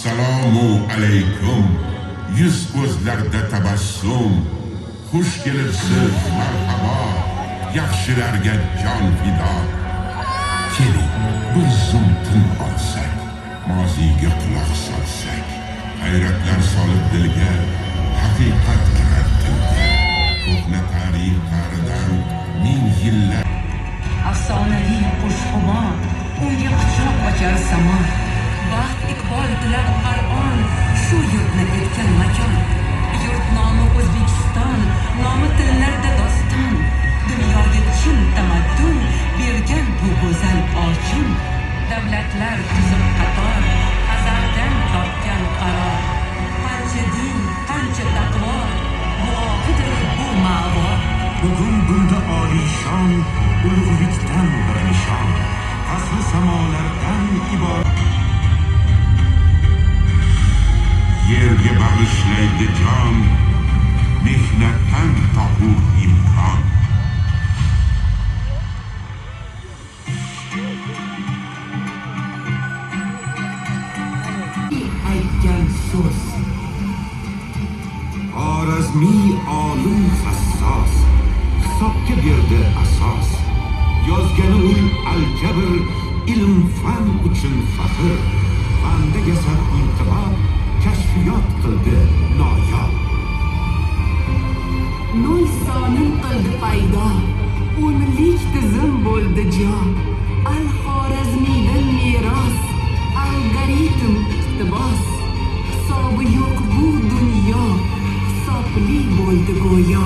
Assalomu alaykum. Yuz ko'zlarda tabassum. Xush kelibsiz, marhabo. Yaxshilarga jon fido. Keling, bir zum tin olsak, moziga quloq solsak, hayratlar solib dilga, haqiqat kirar tilga. Ko'hna tarix qa'ridan ming yillar afsonaviy xushxumor, unga quchoq ochar samo. Baxt iqbol tilar Qur'on, shu yurtni etgan makon. Yurt nomi O'zbekiston, nomi tillarda doston. Dunyoga chin tamaddun bergan bu go'zal ochun. Davlatlar tuzib qator, azaldan topgan qaror. Qancha din, qancha taqvo, muofidir bu ma'vo. Bugun bunda olishon, ulug'likdan bir nishon, fasli samolardan iborat. Yerga bag'ishlaydi jon, mehnatdan topur imkon. Aytgan so'z Xorazmiy olim hassos, hisobga berdi asos. Yozgani ul al-Jabr, ilm fan uchun faxr. Banda yasab inqilob, kashfiyot qildi noyob. Nuh sonin qildi paydo, o'nlik tizim bo'ldi jo. Al-Xorazmiydan meros, algoritm iqtibos. Hisobi yo'q bu dunyo, hisobli bo'ldi go'yo.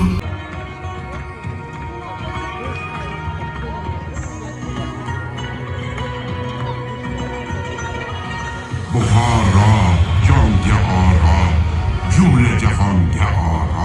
Buxoro jonga oro, jumla jahonga oro.